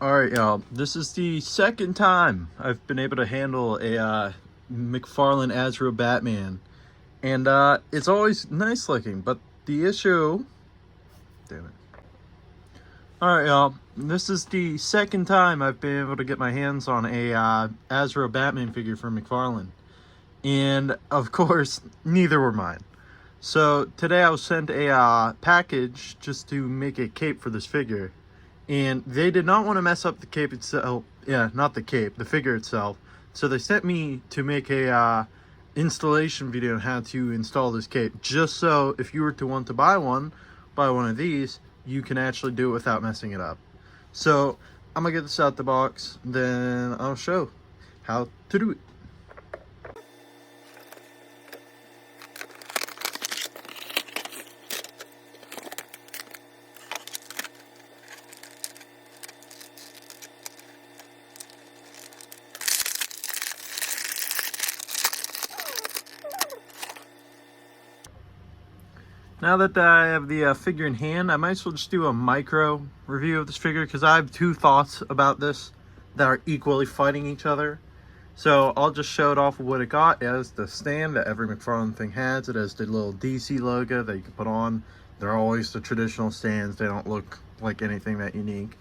Alright, y'all. This is the second time I've been able to handle a McFarlane Azrael Batman. And it's always nice looking, but the issue... Damn it. Alright, y'all. This is the second time I've been able to get my hands on a Azrael Batman figure from McFarlane. And, of course, neither were mine. So, today I was sent a package just to make a cape for this figure. And they did not want to mess up the cape itself. Yeah, not the cape, the figure itself. So they sent me to make a installation video on how to install this cape. Just so if you were to want to buy one of these, you can actually do it without messing it up. So I'm going to get this out the box. Then I'll show how to do it. Now that I have the figure in hand, I might as well just do a micro review of this figure because I have two thoughts about this that are equally fighting each other. So I'll just show it off of what it got. It has the stand that every McFarlane thing has. It has the little DC logo that you can put on. They're always the traditional stands. They don't look like anything that unique.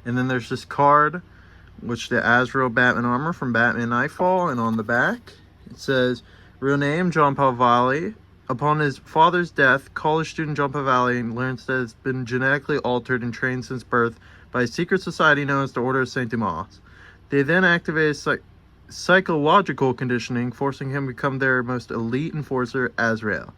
And then there's this card, which the Azrael Batman armor from Batman Knightfall, and on the back it says, real name, John Pavalli. Upon his father's death, college student John Pavalli learns that it's been genetically altered and trained since birth by a secret society known as the Order of St. Dumas. They then activate psychological conditioning, forcing him to become their most elite enforcer, Azrael.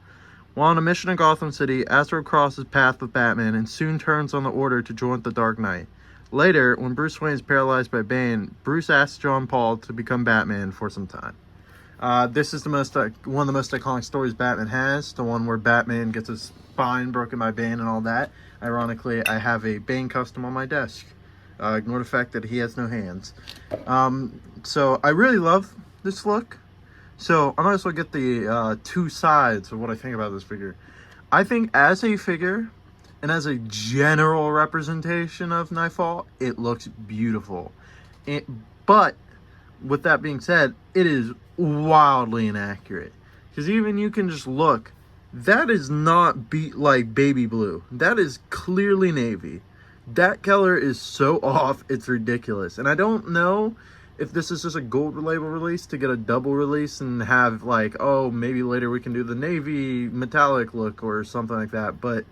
While on a mission in Gotham City, Azrael crosses paths with Batman and soon turns on the Order to join the Dark Knight. Later, when Bruce Wayne is paralyzed by Bane, Bruce asks John Paul to become Batman for some time. This is the most one of the most iconic stories Batman has, the one where Batman gets his spine broken by Bane and all that. Ironically, I have a Bane custom on my desk. Ignore the fact that he has no hands. So I really love this look. So I might as well get the two sides of what I think about this figure. I think as a figure and as a general representation of Knightfall, it looks beautiful. But with that being said, it is wildly inaccurate, because even you can just look, that is not like baby blue, that is clearly navy. That color is so off, it's ridiculous. And I don't know if this is just a gold label release to get a double release and have like, oh, maybe later we can do the navy metallic look or something like that, but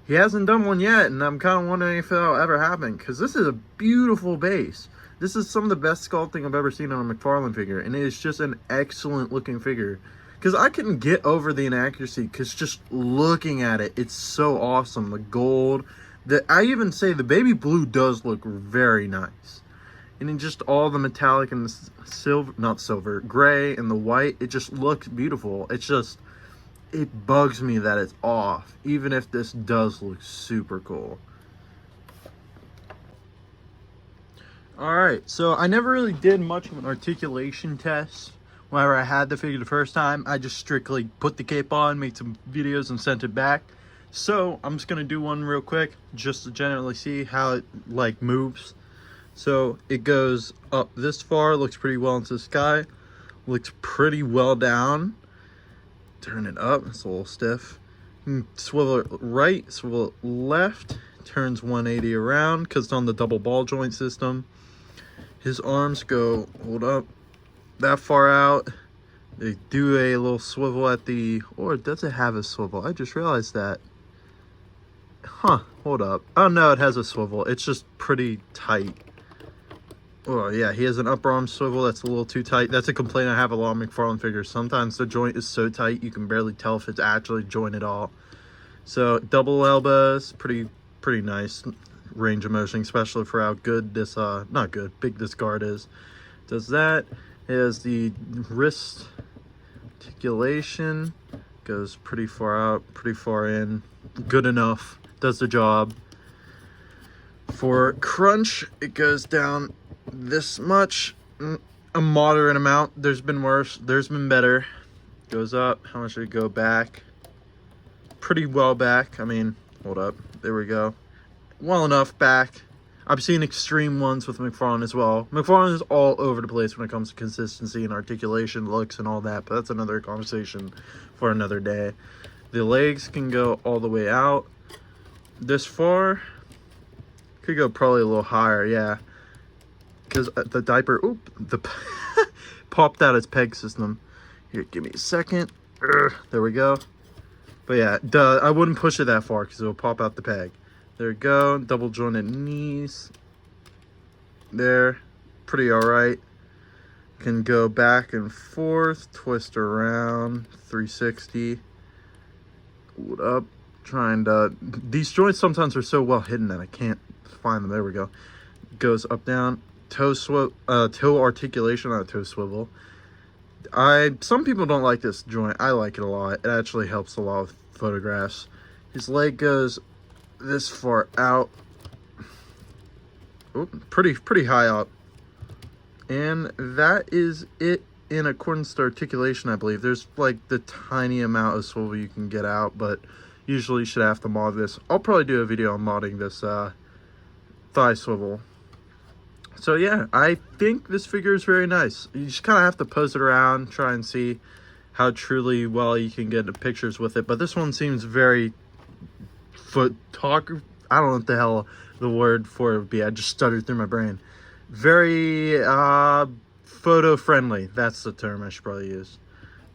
he hasn't done one yet, and I'm kind of wondering if that'll ever happen, because this is a beautiful base. This is some of the best sculpting I've ever seen on a McFarlane figure, and it is just an excellent looking figure. Because I couldn't get over the inaccuracy, because just looking at it, it's so awesome. The gold, I even say the baby blue does look very nice. And in just all the metallic and the silver, not silver, gray and the white, it just looks beautiful. It's just, it bugs me that it's off, even if this does look super cool. Alright, so I never really did much of an articulation test whenever I had the figure the first time. I just strictly put the cape on, made some videos, and sent it back. So I'm just going to do one real quick just to generally see how it like moves. So it goes up this far, looks pretty well into the sky, looks pretty well down. Turn it up, it's a little stiff. Swivel it right, swivel it left, turns 180 around because it's on the double ball joint system. His arms go, hold up, that far out. They do a little swivel at the, or does it have a swivel? I just realized that. Huh, hold up. Oh no, it has a swivel. It's just pretty tight. Oh yeah, he has an upper arm swivel that's a little too tight. That's a complaint I have a lot of McFarlane figures. Sometimes the joint is so tight you can barely tell if it's actually jointed at all. So double elbows, pretty nice range of motion, especially for how good this not good, big this guard is. Does that. It has the wrist articulation, goes pretty far out, pretty far in, good enough, does the job. For crunch, it goes down this much, a moderate amount. There's been worse, there's been better. Goes up, how much did it go back? Pretty well back. I mean, hold up, there we go. Well enough back. I've seen extreme ones with McFarlane as well. McFarlane is all over the place when it comes to consistency and articulation, looks, and all that, but that's another conversation for another day. The legs can go all the way out this far. Could go probably a little higher, yeah. Because the diaper, popped out its peg system. Here, give me a second. There we go. But yeah, I wouldn't push it that far because it will pop out the peg. There we go. Double jointed knees. There. Pretty alright. Can go back and forth. Twist around. 360. Hold up. Trying to... These joints sometimes are so well hidden that I can't find them. There we go. Goes up, down. Toe articulation, not a toe swivel. Some people don't like this joint. I like it a lot. It actually helps a lot with photographs. His leg goes this far out. Pretty high up. And that is it in accordance to articulation, I believe. There's like the tiny amount of swivel you can get out, but usually you should have to mod this. I'll probably do a video on modding this thigh swivel. So yeah, I think this figure is very nice. You just kind of have to pose it around, try and see how truly well you can get into pictures with it. But this one seems very photography. I don't know what the hell the word for it would be. I just stuttered through my brain. Very photo friendly. That's the term I should probably use.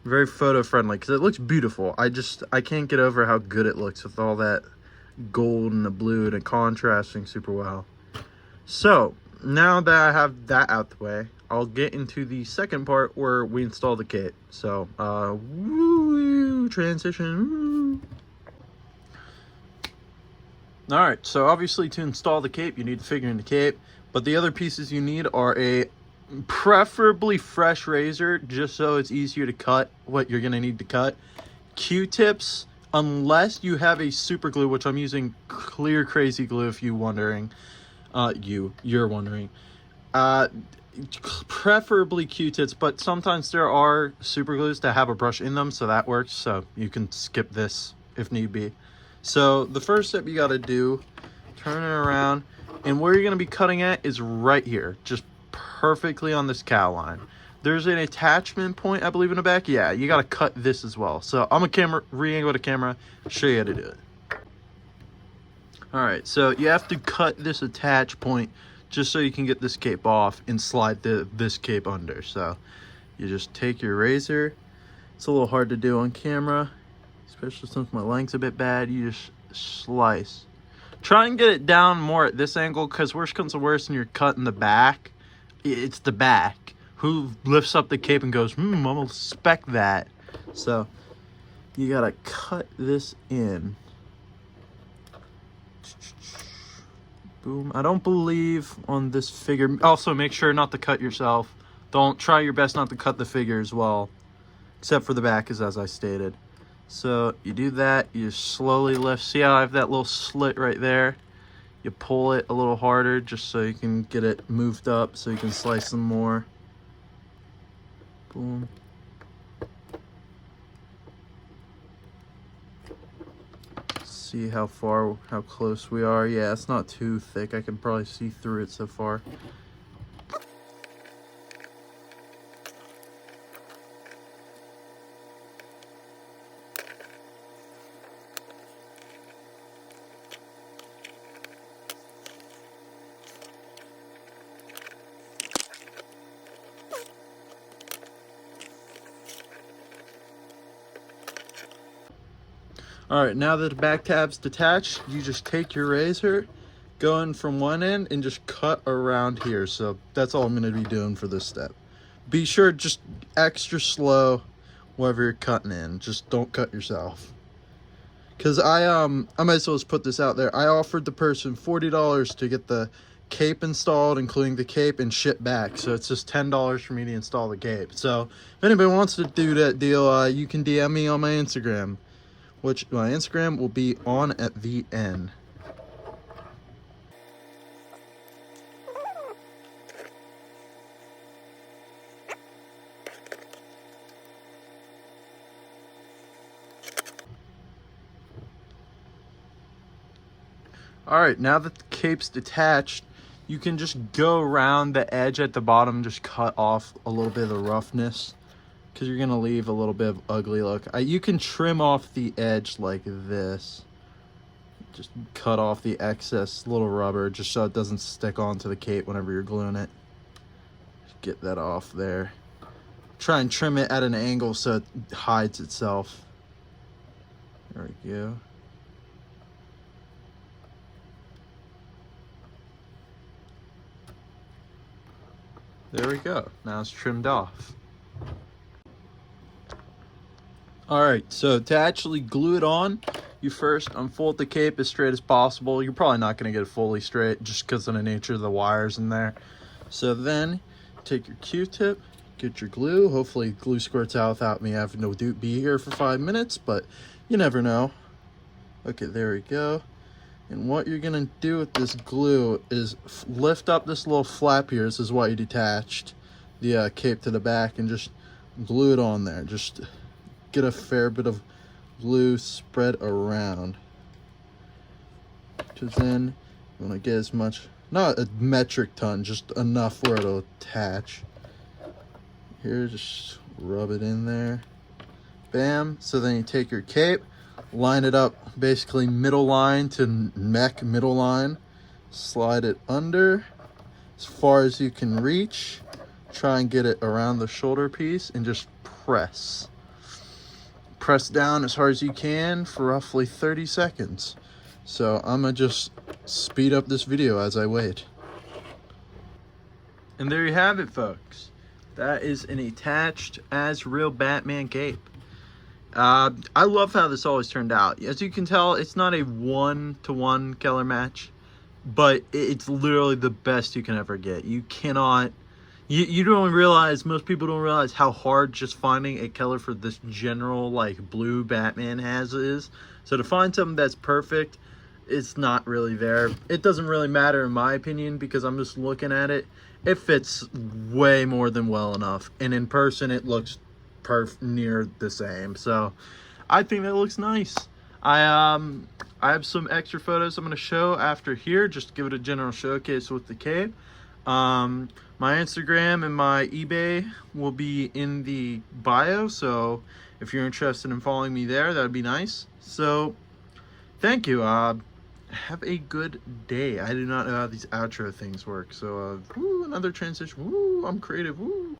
Very photo friendly because it looks beautiful. I can't get over how good it looks with all that gold and the blue and contrasting super well. So now that I have that out the way, I'll get into the second part where we install the cape. So, transition. Alright, so obviously to install the cape, you need to figure in the cape. But the other pieces you need are a preferably fresh razor, just so it's easier to cut what you're going to need to cut. Q-tips, unless you have a super glue, which I'm using clear crazy glue if you're wondering. You're wondering. Preferably Q-tips, but sometimes there are super glues that have a brush in them, so that works. So you can skip this if need be. So the first step you got to do, turn it around, and where you're going to be cutting at is right here, just perfectly on this cow line. There's an attachment point, I believe, in the back. Yeah, you got to cut this as well. So I'm gonna re-angle the camera, show you how to do it. Alright, so you have to cut this attach point just so you can get this cape off and slide this cape under. So you just take your razor. It's a little hard to do on camera, especially since my length's a bit bad. You just slice. Try and get it down more at this angle, because worst comes to worst and you're cutting the back. It's the back. Who lifts up the cape and goes, I'm gonna spec that. So you gotta cut this in. Boom. I don't believe on this figure. Also, make sure not to cut yourself. Don't try your best not to cut the figure as well. Except for the back, as I stated. So, you do that. You just slowly lift. See how I have that little slit right there? You pull it a little harder just so you can get it moved up so you can slice some more. Boom. See how close we are. Yeah, it's not too thick. I can probably see through it so far. Alright, now that the back tab's detached, you just take your razor, go in from one end, and just cut around here. So that's all I'm going to be doing for this step. Be sure just extra slow wherever you're cutting in. Just don't cut yourself. Because I might as well just put this out there. I offered the person $40 to get the cape installed, including the cape, and ship back. So it's just $10 for me to install the cape. So if anybody wants to do that deal, you can DM me on my Instagram. Which my Instagram will be on at the end. Alright, now that the cape's detached, you can just go around the edge at the bottom, just cut off a little bit of the roughness, because you're gonna leave a little bit of ugly look. You can trim off the edge like this. Just cut off the excess little rubber just so it doesn't stick onto the cape whenever you're gluing it. Just get that off there. Try and trim it at an angle so it hides itself. There we go. There we go. Now it's trimmed off. Alright, so to actually glue it on, you first unfold the cape as straight as possible. You're probably not going to get it fully straight just because of the nature of the wires in there. So then, take your Q-tip, get your glue. Hopefully glue squirts out without me having to be here for 5 minutes, but you never know. Okay, there we go. And what you're going to do with this glue is lift up this little flap here. This is what you detached the cape to the back, and just glue it on there. Just get a fair bit of glue spread around, because then you want to get as much, not a metric ton, just enough where it'll attach. Here, just rub it in there. Bam. So then you take your cape, line it up basically middle line to neck middle line, slide it under as far as you can reach, try and get it around the shoulder piece, and just press down as hard as you can for roughly 30 seconds. So I'm gonna just speed up this video as I wait. And there you have it, folks. That is an attached as real Batman cape. I love how this always turned out. As you can tell, it's not a 1-to-1 color match, but it's literally the best you can ever get. You cannot, you don't realize, most people don't realize how hard just finding a color for this general like blue Batman is. So to find something that's perfect, it's not really there. It doesn't really matter in my opinion, because I'm just looking at it. It fits way more than well enough, and in person it looks near the same. So I think that looks nice. I have some extra photos I'm going to show after here, just to give it a general showcase with the cape. My Instagram and my eBay will be in the bio, so if you're interested in following me there, that would be nice. So thank you. Have a good day. I do not know how these outro things work, so woo, another transition. Woo, I'm creative. Woo.